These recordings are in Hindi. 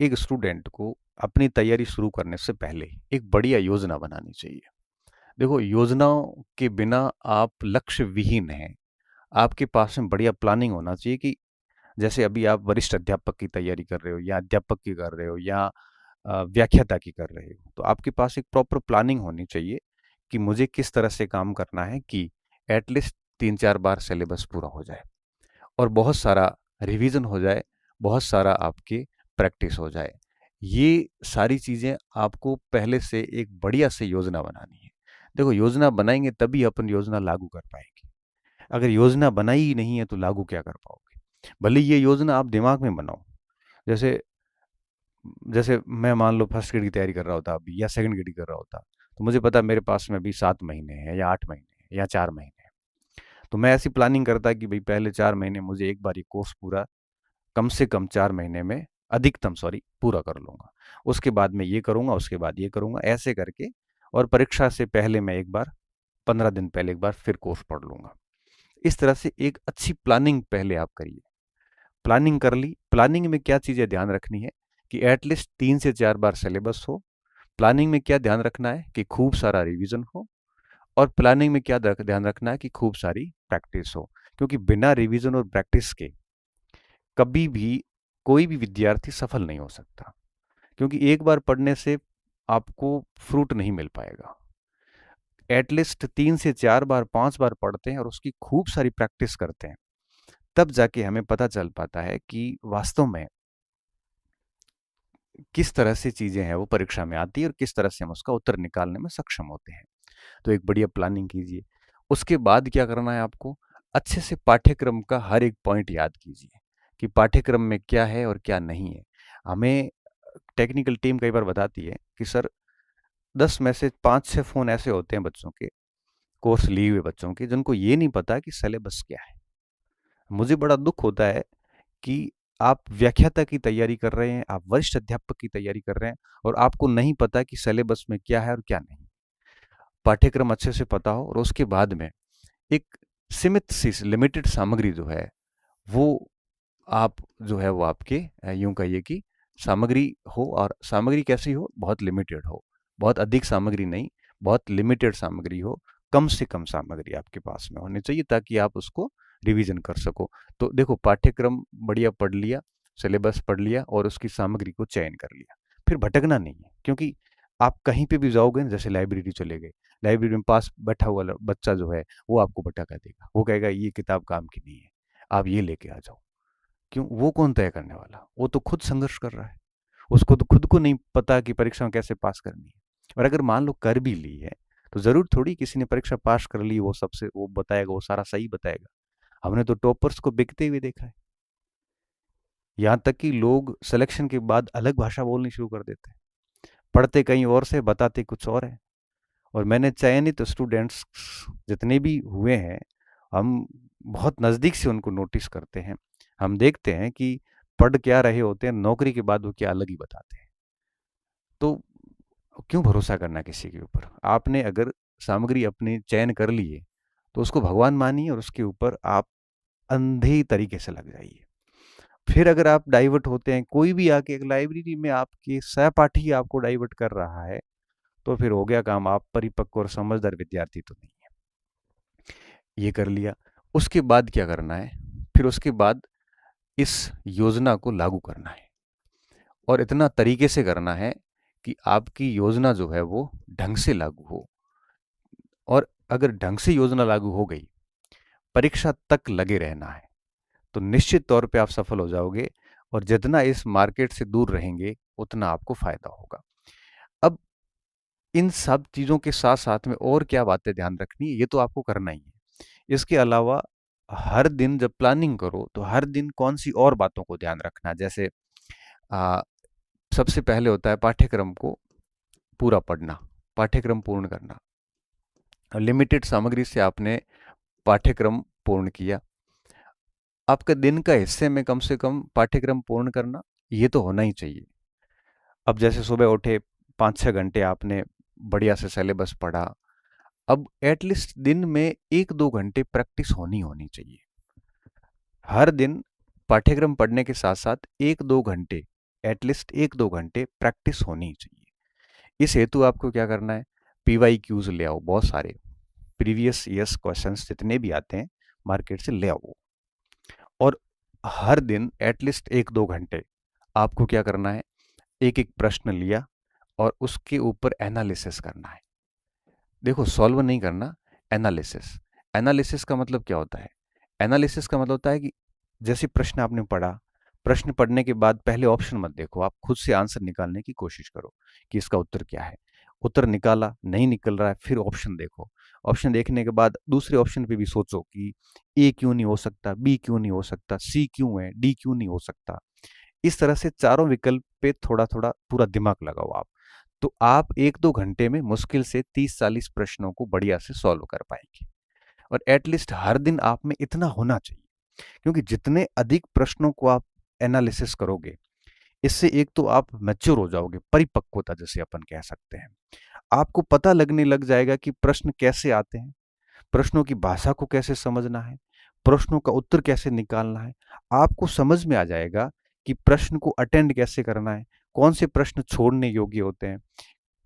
एक स्टूडेंट को अपनी तैयारी शुरू करने से पहले एक बढ़िया योजना बनानी चाहिए। देखो, योजनाओं के बिना आप लक्ष्य विहीन हैं। आपके पास में बढ़िया प्लानिंग होना चाहिए कि जैसे अभी आप वरिष्ठ अध्यापक की तैयारी कर रहे हो या अध्यापक की कर रहे हो या व्याख्याता की कर रहे हो, तो आपके पास एक प्रॉपर प्लानिंग होनी चाहिए कि मुझे किस तरह से काम करना है कि एटलीस्ट 3-4 बार सिलेबस पूरा हो जाए और बहुत सारा रिवीजन हो जाए, बहुत सारा आपकी प्रैक्टिस हो जाए। ये सारी चीज़ें आपको पहले से एक बढ़िया से योजना बनानी है। देखो, योजना बनाएँगे तभी अपन योजना लागू कर पाएँगे। अगर योजना बनाई ही नहीं है तो लागू क्या कर पाओगे? भले ही ये योजना आप दिमाग में बनाओ। जैसे जैसे मैं मान लो फर्स्ट ग्रेड की तैयारी कर रहा होता अभी या सेकंड ग्रेड की कर रहा होता, तो मुझे पता है मेरे पास में अभी 7 महीने हैं या 8 महीने हैं या 4 महीने हैं। तो मैं ऐसी प्लानिंग करता कि भई पहले 4 महीने मुझे एक बार ये कोर्स पूरा कम से कम 4 महीने में अधिकतम पूरा कर लूँगा। उसके बाद मैं ये करूँगा, उसके बाद ये करूँगा, ऐसे करके और परीक्षा से पहले मैं एक बार 15 दिन पहले एक बार फिर कोर्स पढ़ लूँगा। इस तरह से एक अच्छी प्लानिंग पहले आप करिए। प्लानिंग कर ली, प्लानिंग में क्या चीज़ें ध्यान रखनी है कि एटलीस्ट 3 से 4 बार सिलेबस हो। प्लानिंग में क्या ध्यान रखना है कि खूब सारा रिवीजन हो और प्लानिंग में क्या ध्यान रखना है कि खूब सारी प्रैक्टिस हो। क्योंकि बिना रिवीजन और प्रैक्टिस के कभी भी कोई भी विद्यार्थी सफल नहीं हो सकता, क्योंकि एक बार पढ़ने से आपको फ्रूट नहीं मिल पाएगा। एटलीस्ट 3 से 4 बार 5 बार पढ़ते हैं और उसकी खूब सारी प्रैक्टिस करते हैं, तब जाके हमें पता चल पाता है कि वास्तव में किस तरह से चीजें हैं वो परीक्षा में आती है और किस तरह से हम उसका उत्तर निकालने में सक्षम होते हैं। तो एक बढ़िया प्लानिंग कीजिए। उसके बाद क्या करना है आपको, अच्छे से पाठ्यक्रम का हर एक पॉइंट याद कीजिए कि पाठ्यक्रम में क्या है और क्या नहीं है। हमें टेक्निकल टीम कई बार बताती है कि सर 10 में से 5-6 फ़ोन ऐसे होते हैं बच्चों के, कोर्स लिए हुए बच्चों के, जिनको ये नहीं पता कि सिलेबस क्या है। मुझे बड़ा दुःख होता है कि आप व्याख्याता की तैयारी कर रहे हैं, आप वरिष्ठ अध्यापक की तैयारी कर रहे हैं और आपको नहीं पता कि सिलेबस में क्या है और क्या नहीं। पाठ्यक्रम अच्छे से पता हो और उसके बाद में एक सीमित सी लिमिटेड सामग्री जो है वो आप जो है वो आपके यूं कहिए कि सामग्री हो, और सामग्री कैसी हो, बहुत लिमिटेड हो, बहुत अधिक सामग्री नहीं, बहुत लिमिटेड सामग्री हो, कम से कम सामग्री आपके पास में होनी चाहिए ताकि आप उसको रिवीजन कर सको। तो देखो, पाठ्यक्रम बढ़िया पढ़ लिया, सिलेबस पढ़ लिया और उसकी सामग्री को चयन कर लिया, फिर भटकना नहीं है। क्योंकि आप कहीं पे भी जाओगे ना, जैसे लाइब्रेरी चले गए, लाइब्रेरी में पास बैठा हुआ बच्चा जो है वो आपको भटका देगा, वो कहेगा ये किताब काम की नहीं है, आप ये लेके आ जाओ। क्यों? वो कौन तय करने वाला? वो तो खुद संघर्ष कर रहा है। उसको तो खुद को नहीं पता कि परीक्षा में कैसे पास करनी है। और अगर मान लो कर भी ली है, तो ज़रूर थोड़ी किसी ने परीक्षा पास कर ली वो सबसे वो बताएगा, वो सारा सही बताएगा। हमने तो टॉपर्स को बिकते हुए देखा है। यहाँ तक कि लोग सिलेक्शन के बाद अलग भाषा बोलनी शुरू कर देते हैं। पढ़ते कहीं और से, बताते कुछ और है। और मैंने चयनित स्टूडेंट्स जितने भी हुए हैं, हम बहुत नज़दीक से उनको नोटिस करते हैं। हम देखते हैं कि पढ़ क्या रहे होते हैं, नौकरी के बाद वो क्या अलग ही बताते हैं। तो क्यों भरोसा करना किसी के ऊपर? आपने अगर सामग्री अपनी चयन कर ली है, तो उसको भगवान मानिए और उसके ऊपर आप अंधे तरीके से लग जाइए। फिर अगर आप डाइवर्ट होते हैं, कोई भी आके एक लाइब्रेरी में आपके सहपाठी आपको डाइवर्ट कर रहा है, तो फिर हो गया काम, आप परिपक्व और समझदार विद्यार्थी तो नहीं है। ये कर लिया। उसके बाद क्या करना है? फिर उसके बाद इस योजना को लागू करना है और इतना तरीके से करना है कि आपकी योजना जो है वो ढंग से लागू हो। और अगर ढंग से योजना लागू हो गई, परीक्षा तक लगे रहना है, तो निश्चित तौर पे आप सफल हो जाओगे। और जितना इस मार्केट से दूर रहेंगे, उतना आपको फायदा होगा। अब इन सब चीज़ों के साथ साथ में और क्या बातें ध्यान रखनी है, ये तो आपको करना ही है। इसके अलावा हर दिन जब प्लानिंग करो, तो हर दिन कौन सी और बातों को ध्यान रखना, जैसे आ, सबसे पहले होता है पाठ्यक्रम को पूरा पढ़ना, पाठ्यक्रम पूर्ण करना। लिमिटेड सामग्री से आपने पाठ्यक्रम पूर्ण किया, आपके दिन का हिस्से में कम से कम पाठ्यक्रम पूर्ण करना, ये तो होना ही चाहिए। अब जैसे सुबह उठे, 5-6 घंटे आपने बढ़िया से सिलेबस पढ़ा, अब एटलीस्ट दिन में 1-2 घंटे प्रैक्टिस होनी होनी चाहिए। हर दिन पाठ्यक्रम पढ़ने के साथ साथ 1-2 घंटे एटलीस्ट 1-2 घंटे प्रैक्टिस होनी चाहिए। इस हेतु आपको क्या करना है, पीवाईक्यूज ले आओ बहुत सारे, प्रीवियस ईयर्स क्वेश्चंस जितने भी आते हैं मार्केट से ले आओ, और हर दिन एटलीस्ट 1-2 घंटे आपको क्या करना है, एक एक प्रश्न लिया और उसके ऊपर एनालिसिस करना है। देखो सॉल्व नहीं करना, एनालिसिस। एनालिसिस का मतलब क्या होता है, एनालिसिस का मतलब होता है कि जैसे प्रश्न आपने पढ़ा, प्रश्न पढ़ने के बाद पहले ऑप्शन मत देखो, आप खुद से आंसर निकालने की कोशिश करो कि इसका उत्तर क्या है। उत्तर निकाला, नहीं निकल रहा है, फिर ऑप्शन देखो। ऑप्शन देखने के बाद दूसरे ऑप्शन पे भी सोचो कि ए क्यों नहीं हो सकता, बी क्यों नहीं हो सकता, सी क्यों है, डी क्यों नहीं हो सकता। इस तरह से चारों विकल्प पे थोड़ा थोड़ा पूरा दिमाग लगाओ आप, तो आप 1-2 घंटे में मुश्किल से 30-40 प्रश्नों को बढ़िया से सॉल्व कर पाएंगे। और एटलीस्ट हर दिन आप में इतना होना चाहिए, क्योंकि जितने अधिक प्रश्नों को आप एनालिसिस करोगे, इससे एक तो आप मैच्योर हो जाओगे, परिपक्वता जैसे अपन कह सकते हैं। आपको पता लगने लग जाएगा कि प्रश्न कैसे आते हैं, प्रश्नों की भाषा को कैसे समझना है, प्रश्नों का उत्तर कैसे निकालना है। आपको समझ में आ जाएगा कि प्रश्न को अटेंड कैसे करना है, कौन से प्रश्न छोड़ने योग्य होते हैं,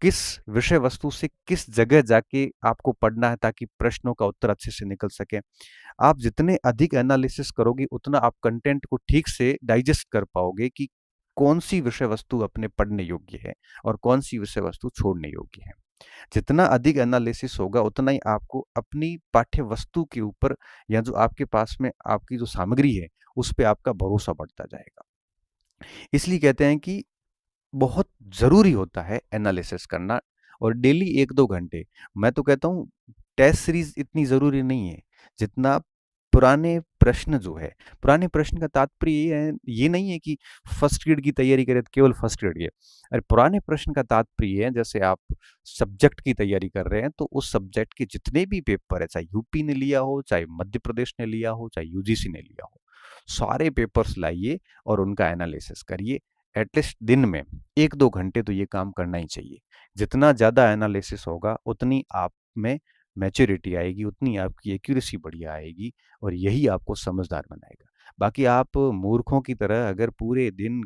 किस विषय वस्तु से किस जगह जाके आपको पढ़ना है ताकि प्रश्नों का उत्तर अच्छे से निकल सके। आप जितने अधिक एनालिसिस करोगे उतना आप कंटेंट को ठीक से डाइजेस्ट कर पाओगे कि कौन सी विषय वस्तु अपने पढ़ने योग्य है और कौन सी विषय वस्तु छोड़ने योग्य है। जितना अधिक एनालिसिस होगा उतना ही आपको अपनी पाठ्य वस्तु के ऊपर या जो आपके पास में आपकी जो सामग्री है उस पर आपका भरोसा बढ़ता जाएगा। इसलिए कहते हैं कि बहुत ज़रूरी होता है एनालिसिस करना, और डेली 1-2 घंटे। मैं तो कहता हूँ टेस्ट सीरीज़ इतनी ज़रूरी नहीं है, जितना पुराने प्रश्न जो है, पुराने प्रश्न का तात्पर्य ये नहीं है कि फर्स्ट ग्रेड की तैयारी करें तो केवल फर्स्ट ग्रेड के। अरे पुराने प्रश्न का तात्पर्य है जैसे आप सब्जेक्ट की तैयारी कर रहे हैं तो उस सब्जेक्ट के जितने भी पेपर है, चाहे यूपी ने लिया हो, चाहे मध्य प्रदेश ने लिया हो, चाहे यूजीसी ने लिया हो, सारे पेपर्स लाइए और उनका एनालिसिस करिए। एटलीस्ट दिन में 1-2 घंटे तो ये काम करना ही चाहिए। जितना ज़्यादा एनालिसिस होगा उतनी आप में मैच्योरिटी आएगी, उतनी आपकी एक्यूरेसी बढ़िया आएगी और यही आपको समझदार बनाएगा। बाकी आप मूर्खों की तरह अगर पूरे दिन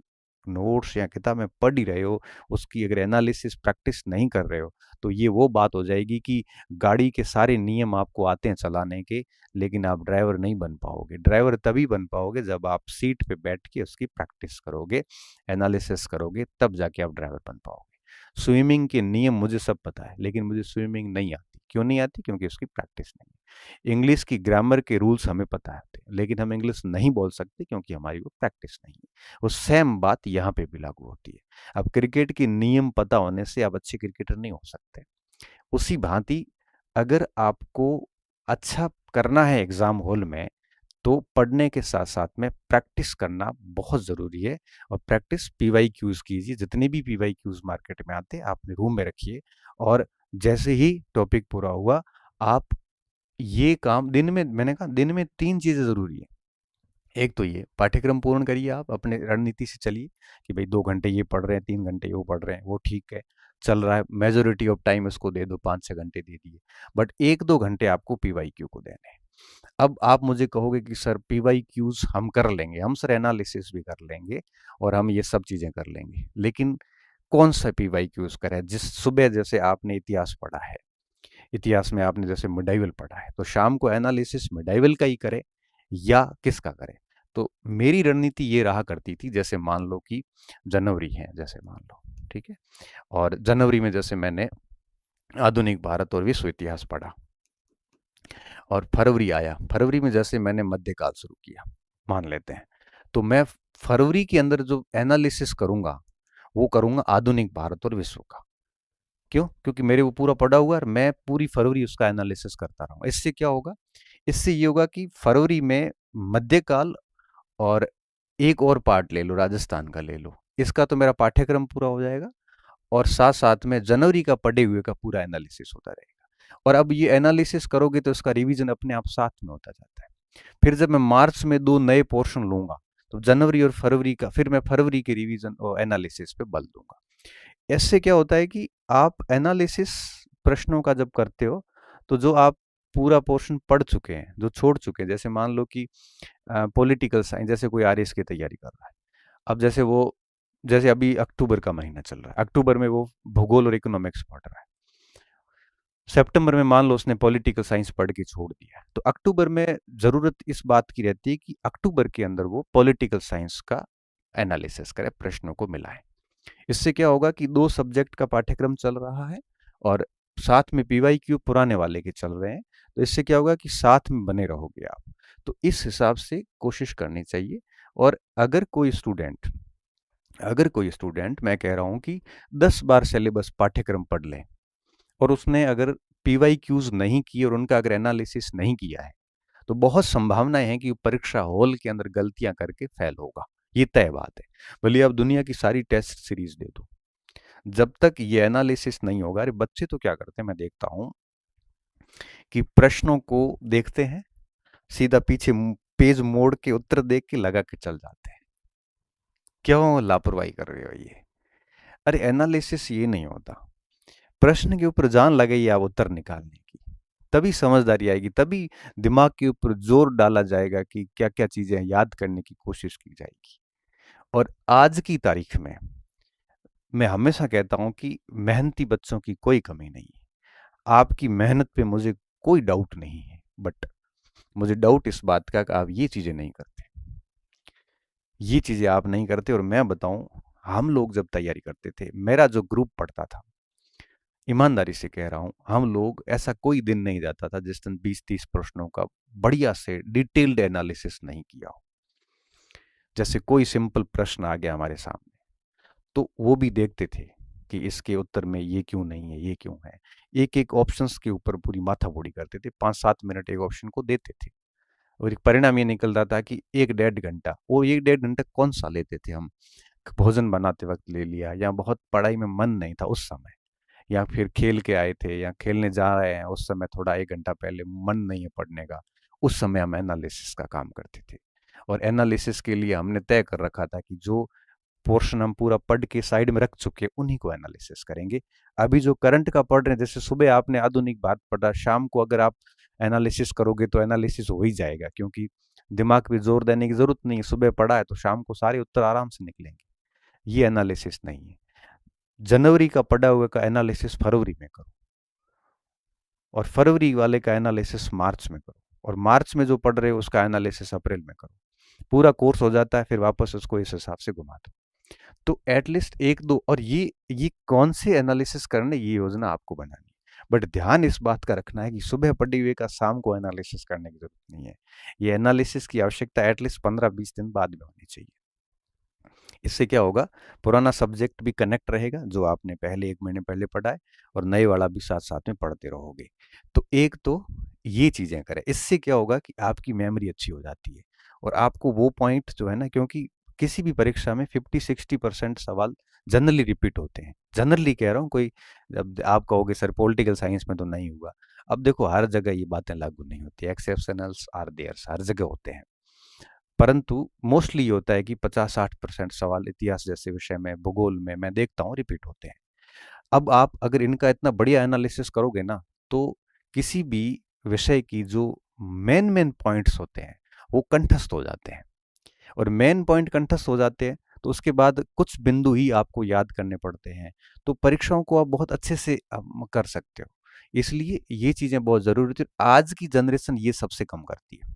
नोट्स या किताब में पढ़ ही रहे हो, उसकी अगर एनालिसिस प्रैक्टिस नहीं कर रहे हो, तो ये वो बात हो जाएगी कि गाड़ी के सारे नियम आपको आते हैं चलाने के, लेकिन आप ड्राइवर नहीं बन पाओगे। ड्राइवर तभी बन पाओगे जब आप सीट पे बैठ के उसकी प्रैक्टिस करोगे, एनालिसिस करोगे, तब जाके आप ड्राइवर बन पाओगे। स्विमिंग के नियम मुझे सब पता है, लेकिन मुझे स्विमिंग नहीं आती। क्यों नहीं आती? क्योंकि उसकी प्रैक्टिस नहीं है। इंग्लिश की ग्रामर के रूल्स हमें पता होते हैं, लेकिन हम इंग्लिश नहीं बोल सकते क्योंकि हमारी वो प्रैक्टिस नहीं है। वो सेम बात यहाँ पे भी लागू होती है। अब क्रिकेट के नियम पता होने से आप अच्छे क्रिकेटर नहीं हो सकते। उसी भांति अगर आपको अच्छा करना है एग्जाम हॉल में, तो पढ़ने के साथ साथ में प्रैक्टिस करना बहुत ज़रूरी है। और प्रैक्टिस पीवाई क्यूज कीजिए, जितने भी पीवाई क्यूज मार्केट में आते हैं आपने रूम में रखिए, और जैसे ही टॉपिक पूरा हुआ आप ये काम दिन में, मैंने कहा दिन में 3 चीज़ें ज़रूरी है। एक तो ये पाठ्यक्रम पूर्ण करिए, आप अपने रणनीति से चलिए कि भाई 2 घंटे ये पढ़ रहे हैं, 3 घंटे वो पढ़ रहे हैं, वो ठीक है, चल रहा है। मेजोरिटी ऑफ टाइम इसको दे दो, 5-6 घंटे दे दिए, बट 1-2 घंटे आपको पीवाई क्यू को देने हैं। अब आप मुझे कहोगे कि सर पीवाई क्यूज हम कर लेंगे, हम सर एनालिसिस भी कर लेंगे और हम ये सब चीज़ें कर लेंगे, लेकिन कौन सा पीवाई क्यूज करें? जिस सुबह जैसे आपने इतिहास पढ़ा है, इतिहास में आपने जैसे मिडाइवल पढ़ा है, तो शाम को एनालिसिस मिडाइवल का ही करे या किसका करे? तो मेरी रणनीति ये रहा करती थी, जैसे मान लो कि जनवरी है, जैसे मान लो, ठीक है, और जनवरी में जैसे मैंने आधुनिक भारत और विश्व इतिहास पढ़ा, और फरवरी आया, फरवरी में जैसे मैंने मध्यकाल शुरू किया, मान लेते हैं, तो मैं फरवरी के अंदर जो एनालिसिस करूंगा वो करूंगा आधुनिक भारत और विश्व का। क्यों? क्योंकि मेरे वो पूरा पढ़ा हुआ है और मैं पूरी फरवरी उसका एनालिसिस करता रहूंगा। इससे क्या होगा? इससे ये होगा कि फरवरी में मध्यकाल और एक और पार्ट ले लो, राजस्थान का ले लो, इसका तो मेरा पाठ्यक्रम पूरा हो जाएगा, और साथ साथ में जनवरी का पढ़े हुए का पूरा एनालिसिस होता रहेगा। और अब ये एनालिसिस करोगे तो इसका रिवीजन अपने आप साथ में होता जाता है। फिर जब मैं मार्च में 2 नए पोर्शन लूंगा, तो जनवरी और फरवरी का फिर मैं फरवरी के रिवीजन और एनालिसिस पे बल दूंगा। इससे क्या होता है कि आप एनालिसिस प्रश्नों का जब करते हो, तो जो आप पूरा पोर्शन पढ़ चुके हैं, जो छोड़ चुके हैं, जैसे मान लो कि पॉलिटिकल साइंस, जैसे कोई आरएस की तैयारी कर रहा है, अब जैसे वो जैसे अभी अक्टूबर का महीना चल रहा है, अक्टूबर में वो भूगोल और इकोनॉमिक्स पढ़ रहा है, सितंबर में मान लो उसने पॉलिटिकल साइंस पढ़ के छोड़ दिया, तो अक्टूबर में जरूरत इस बात की रहती है कि अक्टूबर के अंदर वो पॉलिटिकल साइंस का एनालिसिस करे, प्रश्नों को मिलाए। इससे क्या होगा कि दो सब्जेक्ट का पाठ्यक्रम चल रहा है और साथ में पीवाईक्यू पुराने वाले के चल रहे हैं, तो इससे क्या होगा कि साथ में बने रहोगे आप। तो इस हिसाब से कोशिश करनी चाहिए। और अगर कोई स्टूडेंट मैं कह रहा हूं कि 10 बार सिलेबस पाठ्यक्रम पढ़ ले और उसने अगर पीवाईक्यूज नहीं किए और उनका अगर एनालिसिस नहीं किया है, तो बहुत संभावनाएं हैं कि वो परीक्षा हॉल के अंदर गलतियां करके फेल होगा। ये तय बात है। भले आप दुनिया की सारी टेस्ट सीरीज दे दो, जब तक ये एनालिसिस नहीं होगा। अरे बच्चे तो क्या करते हैं, मैं देखता हूं कि प्रश्नों को देखते हैं, सीधा पीछे पेज मोड़ के उत्तर देख के लगा के चल जाते हैं। क्यों लापरवाही कर रहे हो ये? अरे एनालिसिस ये नहीं होता। प्रश्न के ऊपर जान लगाइए आप उत्तर निकालने की, तभी समझदारी आएगी, तभी दिमाग के ऊपर जोर डाला जाएगा कि क्या क्या चीजें याद करने की कोशिश की जाएगी। और आज की तारीख में मैं हमेशा कहता हूं कि मेहनती बच्चों की कोई कमी नहीं है। आपकी मेहनत पे मुझे कोई डाउट नहीं है, बट मुझे डाउट इस बात का कि आप ये चीजें नहीं करते। ये चीजें आप नहीं करते। और मैं बताऊं, हम लोग जब तैयारी करते थे, मेरा जो ग्रुप पढ़ता था, ईमानदारी से कह रहा हूं, हम लोग ऐसा कोई दिन नहीं जाता था जिस दिन 20-30 प्रश्नों का बढ़िया से डिटेल्ड एनालिसिस नहीं किया हो। जैसे कोई सिंपल प्रश्न आ गया हमारे सामने, तो वो भी देखते थे कि इसके उत्तर में ये क्यों नहीं है, ये क्यों है। एक एक ऑप्शंस के ऊपर पूरी माथापच्ची करते थे, 5-7 मिनट एक ऑप्शन को देते थे, और एक परिणाम ये निकलता था कि 1-1.5 घंटा। वो 1-1.5 घंटा कौन सा लेते थे हम? भोजन बनाते वक्त ले लिया, या बहुत पढ़ाई में मन नहीं था उस समय, या फिर खेल के आए थे या खेलने जा रहे हैं उस समय, थोड़ा 1 घंटा पहले मन नहीं है पढ़ने का, उस समय हम एनालिसिस का काम करते थे। और एनालिसिस के लिए हमने तय कर रखा था कि जो पोर्शन हम पूरा पढ़ के साइड में रख चुके उन्हीं को एनालिसिस करेंगे। अभी जो करंट का पढ़ रहे हैं, जैसे सुबह आपने आधुनिक भारत पढ़ा, शाम को अगर आप एनालिसिस करोगे तो एनालिसिस हो ही जाएगा, क्योंकि दिमाग पे जोर देने की जरूरत नहीं है। सुबह पढ़ा है तो शाम को सारे उत्तर आराम से निकलेंगे। ये एनालिसिस नहीं है। जनवरी का पढ़ा हुए का एनालिसिस फरवरी में करो, और फरवरी वाले का एनालिसिस मार्च में करो, और मार्च में जो पढ़ रहे हो उसका एनालिसिस अप्रैल में करो। पूरा कोर्स हो जाता है, फिर वापस उसको इस हिसाब से घुमा दो। तो एटलीस्ट एक दो, और ये कौन से एनालिसिस करने, ये योजना आपको बनानी है। बट ध्यान इस बात का रखना है कि सुबह पढ़े हुए का शाम को एनालिसिस करने की जरूरत नहीं है। ये एनालिसिस की आवश्यकता एटलीस्ट 15-20 दिन बाद में होनी चाहिए। इससे क्या होगा, पुराना सब्जेक्ट भी कनेक्ट रहेगा जो आपने पहले 1 महीने पहले पढ़ा है, और नए वाला भी साथ साथ में पढ़ते रहोगे। तो एक तो ये चीजें करें। इससे क्या होगा कि आपकी मेमोरी अच्छी हो जाती है, और आपको वो पॉइंट जो है ना, क्योंकि किसी भी परीक्षा में 50-60% सवाल जनरली रिपीट होते हैं। जनरली कह रहा हूँ, कोई जब आप कहोगे सर पॉलिटिकल साइंस में तो नहीं हुआ, अब देखो हर जगह ये बातें लागू नहीं होती, एक्सेप्शनल्स आर देयर्स, हर जगह होते हैं। परंतु मोस्टली ये होता है कि 50-60% सवाल इतिहास जैसे विषय में, भूगोल में मैं देखता हूँ रिपीट होते हैं। अब आप अगर इनका इतना बढ़िया एनालिसिस करोगे ना, तो किसी भी विषय की जो मेन मेन पॉइंट्स होते हैं वो कंठस्थ हो जाते हैं। और मेन पॉइंट कंठस्थ हो जाते हैं तो उसके बाद कुछ बिंदु ही आपको याद करने पड़ते हैं, तो परीक्षाओं को आप बहुत अच्छे से कर सकते हो। इसलिए ये चीजें बहुत जरूरी थी। आज की जनरेशन ये सबसे कम करती है,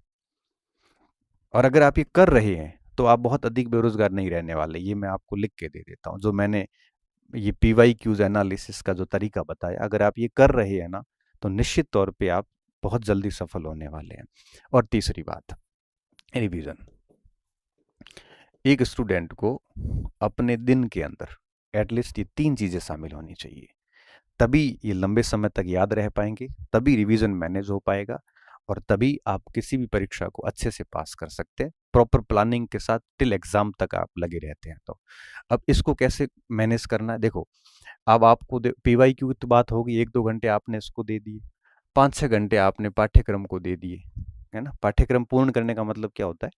और अगर आप ये कर रहे हैं तो आप बहुत अधिक बेरोजगार नहीं रहने वाले। ये मैं आपको लिख के दे देता हूँ, जो मैंने ये पीवाई क्यूज एनालिसिस का जो तरीका बताया, अगर आप ये कर रहे हैं ना, तो निश्चित तौर पे आप बहुत जल्दी सफल होने वाले हैं। और तीसरी बात, रिवीजन। एक स्टूडेंट को अपने दिन के अंदर एटलीस्ट ये 3 चीजें शामिल होनी चाहिए, तभी ये लंबे समय तक याद रह पाएंगे, तभी रिवीजन मैनेज हो पाएगा, और तभी आप किसी भी परीक्षा को अच्छे से पास कर सकते हैं प्रॉपर प्लानिंग के साथ। टिल एग्जाम तक आप लगे रहते हैं। तो अब इसको कैसे मैनेज करना है, देखो। अब आपको पीवाई क्यू की तो बात होगी, 1-2 घंटे आपने इसको दे दिए, 5-6 घंटे आपने पाठ्यक्रम को दे दिए, है ना। पाठ्यक्रम पूर्ण करने का मतलब क्या होता है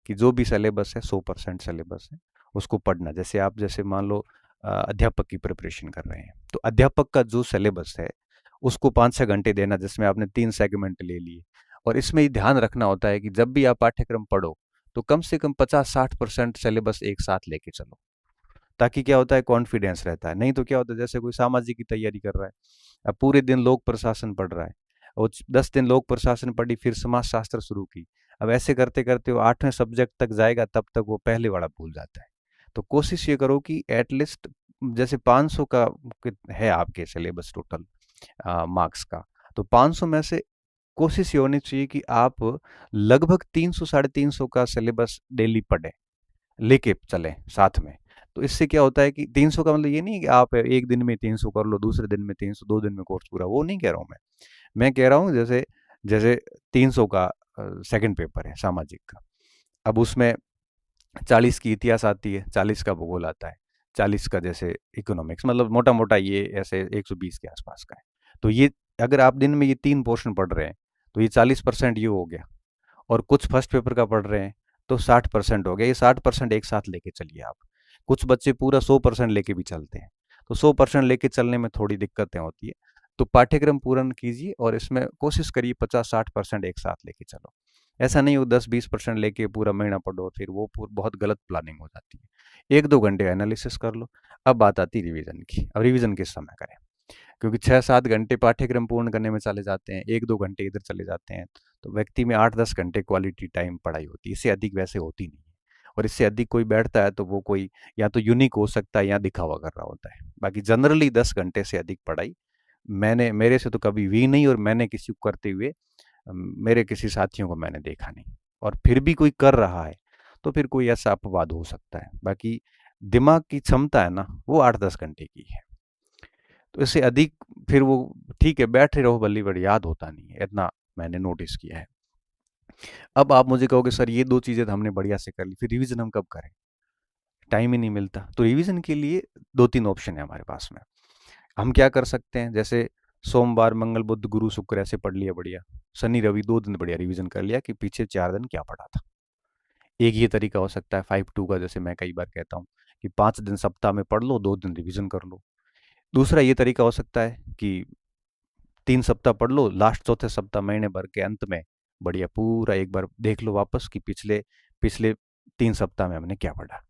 कि जो भी सिलेबस है, 100% सिलेबस है, उसको पढ़ना। जैसे आप, जैसे मान लो अध्यापक की प्रिपरेशन कर रहे हैं, तो अध्यापक का जो सिलेबस है उसको 5-6 घंटे देना, जिसमें आपने 3 सेगमेंट ले लिए। और इसमें ये ध्यान रखना होता है कि जब भी आप पाठ्यक्रम पढ़ो, तो कम से कम 50-60% सिलेबस एक साथ लेके चलो। ताकि क्या होता है, कॉन्फिडेंस रहता है। नहीं तो क्या होता है, जैसे कोई सामाजिक की तैयारी कर रहा है, अब पूरे दिन लोक प्रशासन पढ़ रहा है, और 10 दिन लोक प्रशासन पढ़ी, फिर समाज शास्त्र शुरू की, अब ऐसे करते करते वो 8वें सब्जेक्ट तक जाएगा, तब तक वो पहले वाला भूल जाता है। तो कोशिश ये करो कि एटलीस्ट जैसे 500 का है आपके सिलेबस टोटल मार्क्स का, तो 500 में से कोशिश ये होनी चाहिए कि आप लगभग 300 साढ़े 300 का सिलेबस डेली पढ़ें, लेके चलें साथ में। तो इससे क्या होता है कि 300 का मतलब ये नहीं है कि आप एक दिन में 300 कर लो, दूसरे दिन में 300, 2 दिन में कोर्स पूरा, वो नहीं कह रहा हूँ मैं कह रहा हूँ जैसे जैसे 300 का सेकंड पेपर है सामाजिक का, अब उसमें 40 की इतिहास आती है, 40 का भूगोल आता है, 40 का जैसे इकोनॉमिक्स, मतलब मोटा मोटा ये ऐसे 120 के आसपास का है। तो ये अगर आप दिन में ये 3 पोर्शन पढ़ रहे हैं, तो ये 40% ये हो गया, और कुछ फर्स्ट पेपर का पढ़ रहे हैं तो 60% हो गया। ये 60% एक साथ लेके चलिए आप। कुछ बच्चे पूरा 100% लेके भी चलते हैं, तो 100% लेके चलने में थोड़ी दिक्कतें होती है। तो पाठ्यक्रम पूर्ण कीजिए और इसमें कोशिश करिए 50-60% एक साथ लेके चलो। ऐसा नहीं हो 10-20% लेके पूरा महीना पढ़ो, फिर वो बहुत गलत प्लानिंग हो जाती है। 1-2 घंटे एनालिसिस कर लो। अब बात आती है रिवीजन की। अब रिवीजन किस समय करें, क्योंकि 6-7 घंटे पाठ्यक्रम पूर्ण करने में चले जाते हैं, 1-2 घंटे इधर चले जाते हैं, तो व्यक्ति में 8-10 घंटे क्वालिटी टाइम पढ़ाई होती है। इससे अधिक वैसे होती नहीं है, और इससे अधिक कोई बैठता है तो वो कोई या तो यूनिक हो सकता है या दिखावा कर रहा होता है। बाकी जनरली 10 घंटे से अधिक पढ़ाई मैंने मेरे से तो कभी हुई नहीं, और मैंने किसी को करते हुए मेरे किसी साथियों को मैंने देखा नहीं। और फिर भी कोई कर रहा है तो फिर कोई ऐसा अपवाद हो सकता है। बाकी दिमाग की क्षमता है ना, वो 8-10 घंटे की है। तो इससे अधिक फिर वो ठीक है, बैठे रहो बल्ली बड़ी, याद होता नहीं है, इतना मैंने नोटिस किया है। अब आप मुझे कहोगे सर ये 2 चीज़ें तो हमने बढ़िया से कर ली, फिर रिवीजन हम कब करें, टाइम ही नहीं मिलता। तो रिवीजन के लिए 2-3 ऑप्शन है हमारे पास में। हम क्या कर सकते हैं, जैसे सोमवार मंगल बुध गुरु शुक्र ऐसे पढ़ लिया बढ़िया, शनि रवि 2 दिन बढ़िया रिवीजन कर लिया कि पीछे 4 दिन क्या पढ़ा था। एक ये तरीका हो सकता है 5-2 का, जैसे मैं कई बार कहता हूँ कि 5 दिन सप्ताह में पढ़ लो, 2 दिन रिवीजन कर लो। दूसरा ये तरीका हो सकता है कि 3 सप्ताह पढ़ लो, लास्ट चौथे सप्ताह महीने भर के अंत में बढ़िया पूरा एक बार देख लो वापस कि पिछले पिछले 3 सप्ताह में हमने क्या पढ़ा,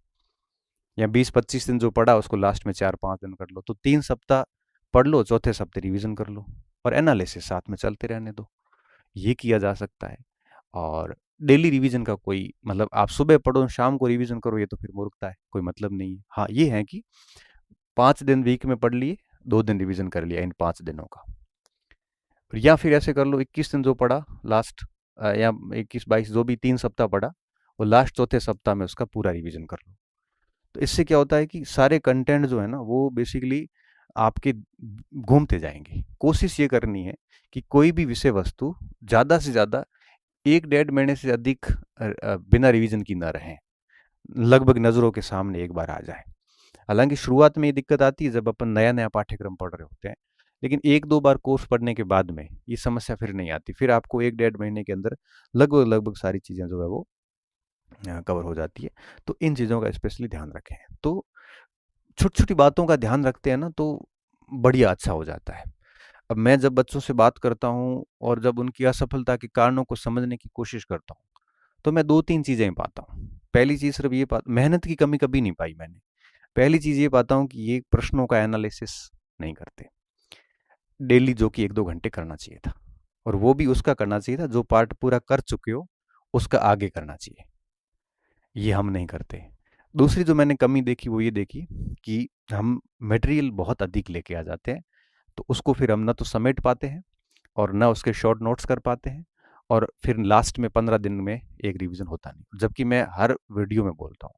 या 20-25 दिन जो पढ़ा उसको लास्ट में 4-5 दिन कर लो। तो 3 सप्ताह पढ़ लो, चौथे सप्ताह रिवीजन कर लो, और एनालिसिस साथ में चलते रहने दो। ये किया जा सकता है। और डेली रिवीजन का कोई मतलब, आप सुबह पढ़ो शाम को रिवीजन करो, ये तो फिर मूर्खता है, कोई मतलब नहीं है। हाँ ये है कि 5 दिन वीक में पढ़ लिए, 2 दिन रिवीजन कर लिया इन 5 दिनों का। या फिर ऐसे कर लो 21 दिन जो पढ़ा लास्ट, या 21-22 जो भी 3 सप्ताह पढ़ा, वो लास्ट चौथे सप्ताह में उसका पूरा रिवीजन कर लो। तो इससे क्या होता है कि सारे कंटेंट जो है ना वो बेसिकली आपके घूमते जाएंगे। कोशिश ये करनी है कि कोई भी विषय वस्तु ज़्यादा से ज़्यादा 1-1.5 महीने से अधिक बिना रिवीजन की ना रहे, लगभग नज़रों के सामने एक बार आ जाए। हालांकि शुरुआत में ये दिक्कत आती है जब अपन नया नया पाठ्यक्रम पढ़ रहे होते हैं, लेकिन 1-2 बार कोर्स पढ़ने के बाद में ये समस्या फिर नहीं आती। फिर आपको 1-1.5 महीने के अंदर लगभग लगभग सारी चीज़ें जो है वो कवर हो जाती है। तो इन चीज़ों का स्पेशली ध्यान रखें। तो छोटी छोटी बातों का ध्यान रखते हैं ना तो बढ़िया अच्छा हो जाता है। अब मैं जब बच्चों से बात करता हूँ और जब उनकी असफलता के कारणों को समझने की कोशिश करता हूँ, तो मैं 2-3 चीज़ें पाता हूँ। पहली चीज़ सिर्फ ये मेहनत की कमी कभी नहीं पाई मैंने। पहली चीज़ ये पाता हूँ कि ये प्रश्नों का एनालिसिस नहीं करते डेली, जो कि 1-2 घंटे करना चाहिए था, और वो भी उसका करना चाहिए था जो पार्ट पूरा कर चुके हो, उसका आगे करना चाहिए। ये हम नहीं करते। दूसरी जो मैंने कमी देखी वो ये देखी कि हम मटेरियल बहुत अधिक लेके आ जाते हैं, तो उसको फिर हम ना तो समेट पाते हैं और ना उसके शॉर्ट नोट्स कर पाते हैं, और फिर लास्ट में 15 दिन में एक रिवीजन होता नहीं। जबकि मैं हर वीडियो में बोलता हूँ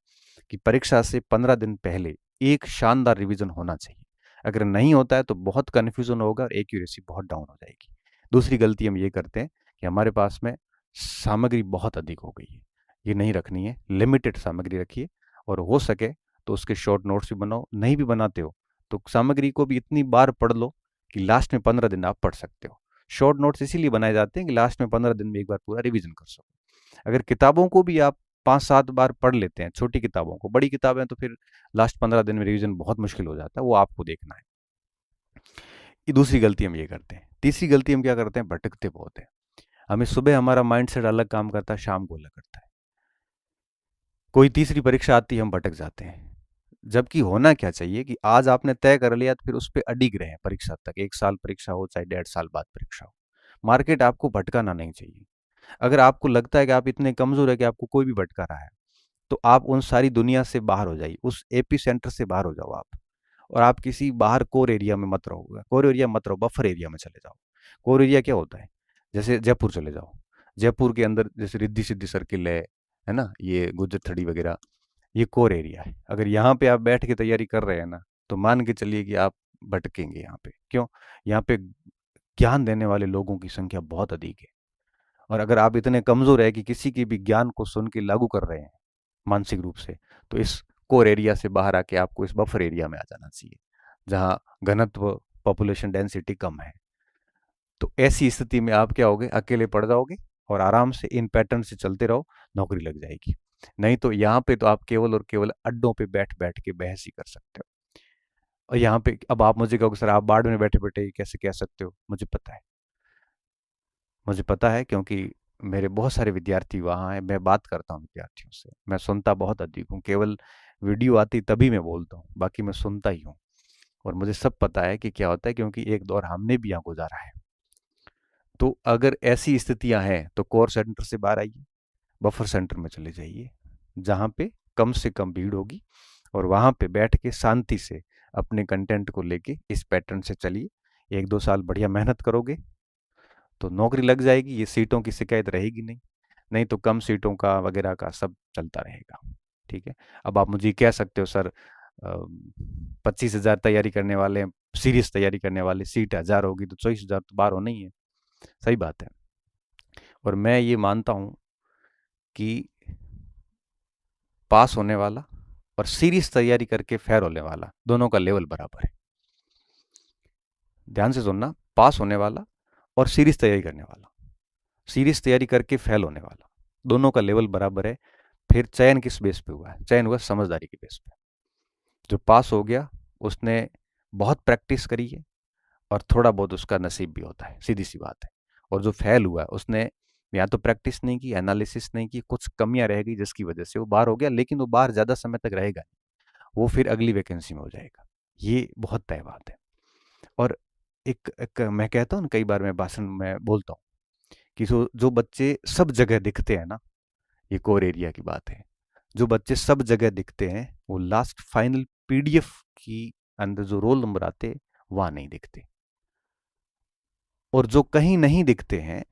कि परीक्षा से 15 दिन पहले एक शानदार रिवीजन होना चाहिए। अगर नहीं होता है तो बहुत कन्फ्यूजन होगा और एक्यूरेसी बहुत डाउन हो जाएगी। दूसरी गलती हम ये करते हैं कि हमारे पास में सामग्री बहुत अधिक हो गई है, ये नहीं रखनी है, लिमिटेड सामग्री रखिए, और हो सके तो उसके शॉर्ट नोट्स भी बनाओ। नहीं भी बनाते हो तो सामग्री को भी इतनी बार पढ़ लो कि लास्ट में 15 दिन आप पढ़ सकते हो। शॉर्ट नोट्स इसीलिए बनाए जाते हैं कि लास्ट में 15 दिन में एक बार पूरा रिवीजन कर सको। अगर किताबों को भी आप 5-7 बार पढ़ लेते हैं, छोटी किताबों को, बड़ी किताबें तो फिर लास्ट 15 दिन में रिवीजन बहुत मुश्किल हो जाता है, वो आपको देखना है। ये दूसरी गलती हम ये करते हैं। तीसरी गलती हम क्या करते हैं, भटकते बहुत है। हमें सुबह हमारा माइंड सेट अलग काम करता है, शाम को अलग करता है। कोई तीसरी परीक्षा आती है, हम भटक जाते हैं। जबकि होना क्या चाहिए कि आज आपने तय कर लिया तो फिर उस पे अडिग रहें परीक्षा तक, 1 साल परीक्षा हो चाहे 1.5 साल बाद परीक्षा हो। मार्केट आपको भटकाना नहीं चाहिए। अगर आपको लगता है कि आप इतने कमजोर है कि आपको कोई भी भटका रहा है, तो आप उन सारी दुनिया से बाहर हो जाइए, उस एपी सेंटर से बाहर हो जाओ आप। और आप किसी बाहर कोर एरिया में मत रहो, कोर एरिया मत रहो, बफर एरिया में चले जाओ। कोर एरिया क्या होता है? जैसे जयपुर चले जाओ, जयपुर के अंदर जैसे रिद्धि सिद्धि सर्किल है ना, ये गुज्जर थड़ी वगैरह, ये कोर एरिया है। अगर यहाँ पे आप बैठ के तैयारी कर रहे हैं ना, तो मान के चलिए कि आप भटकेंगे यहाँ पे। क्यों? यहाँ पे ज्ञान देने वाले लोगों की संख्या बहुत अधिक है। और अगर आप इतने कमजोर है कि किसी के भी ज्ञान को सुन के लागू कर रहे हैं मानसिक रूप से, तो इस कोर एरिया से बाहर आके आपको इस बफर एरिया में आ जाना चाहिए, जहाँ घनत्व, पॉपुलेशन डेंसिटी कम है। तो ऐसी स्थिति में आप क्या होगे, अकेले पड़ जाओगे और आराम से इन पैटर्न से चलते रहो, नौकरी लग जाएगी। नहीं तो यहाँ पे तो आप केवल और केवल अड्डों पे बैठ बैठ के बहस ही कर सकते हो। और यहाँ पे अब आप मुझे कहोगे सर आप बाढ़ में बैठे बैठे कैसे कह सकते हो? मुझे पता है, मुझे पता है, क्योंकि मेरे बहुत सारे विद्यार्थी वहाँ हैं। मैं बात करता हूँ विद्यार्थियों से, मैं सुनता बहुत अधिक हूँ। केवल वीडियो आती तभी मैं बोलता हूँ, बाकी मैं सुनता ही हूँ। और मुझे सब पता है कि क्या होता है, क्योंकि एक दौर हमने भी यहाँ गुजारा है। तो अगर ऐसी स्थितियां हैं तो कोर सेंटर से बाहर आइए, बफर सेंटर में चले जाइए, जहाँ पे कम से कम भीड़ होगी, और वहाँ पे बैठ के शांति से अपने कंटेंट को लेके इस पैटर्न से चलिए। 1-2 साल बढ़िया मेहनत करोगे तो नौकरी लग जाएगी, ये सीटों की शिकायत रहेगी नहीं। नहीं तो कम सीटों का वगैरह का सब चलता रहेगा। ठीक है? अब आप मुझे कह सकते हो सर 25,000 तैयारी करने वाले, सीरियस तैयारी करने वाले, सीट 1000 होगी तो 24,000 तो बाहर होना ही है। सही बात है। और मैं ये मानता हूँ कि पास होने वाला और सीरियस तैयारी करके फेल होने वाला, दोनों का लेवल बराबर है। ध्यान से सुनना, पास होने वाला और सीरियस तैयारी करने वाला, सीरियस तैयारी करके फेल होने वाला, दोनों का लेवल बराबर है। फिर चयन किस बेस पे हुआ है? चयन हुआ समझदारी के बेस पे। जो पास हो गया उसने बहुत प्रैक्टिस करी है, और थोड़ा बहुत उसका नसीब भी होता है, सीधी सी बात है। और जो फेल हुआ उसने या तो प्रैक्टिस नहीं की, एनालिसिस नहीं की, कुछ कमियां रह गई जिसकी वजह से वो बाहर हो गया, लेकिन वो बाहर ज़्यादा समय तक रहेगा नहीं, वो फिर अगली वैकेंसी में हो जाएगा। ये बहुत तय बात है। और एक मैं कहता हूँ, कई बार मैं भाषण में बोलता हूँ कि जो बच्चे सब जगह दिखते हैं ना, ये कोर एरिया की बात है, जो बच्चे सब जगह दिखते हैं वो लास्ट फाइनल पीडीएफ की अंदर जो रोल नंबर आते वहां नहीं दिखते। और जो कहीं नहीं दिखते हैं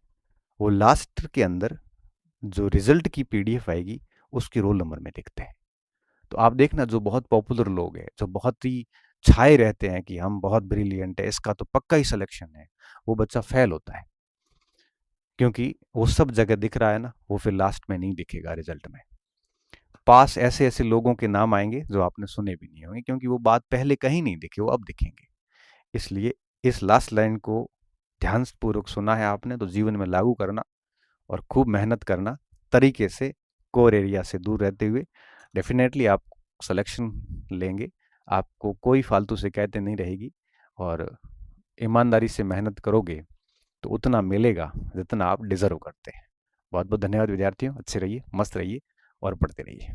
वो लास्ट के अंदर जो रिजल्ट की पीडीएफ आएगी उसके रोल नंबर में दिखते हैं। तो आप देखना, जो बहुत पॉपुलर लोग हैं, जो बहुत ही छाए रहते हैं कि हम बहुत ब्रिलियंट है, इसका तो पक्का ही सिलेक्शन है, वो बच्चा फेल होता है। क्योंकि वो सब जगह दिख रहा है ना, वो फिर लास्ट में नहीं दिखेगा रिजल्ट में। पास ऐसे ऐसे लोगों के नाम आएंगे जो आपने सुने भी नहीं होंगे, क्योंकि वो बात पहले कहीं नहीं दिखे, वो अब दिखेंगे। इसलिए इस लास्ट लाइन को ध्यानपूर्वक सुना है आपने तो जीवन में लागू करना और खूब मेहनत करना तरीके से, कोर एरिया से दूर रहते हुए, डेफिनेटली आप सिलेक्शन लेंगे। आपको कोई फालतू शिकायतें नहीं रहेगी, और ईमानदारी से मेहनत करोगे तो उतना मिलेगा जितना आप डिजर्व करते हैं। बहुत बहुत धन्यवाद विद्यार्थियों, अच्छे रहिए, मस्त रहिए और पढ़ते रहिए।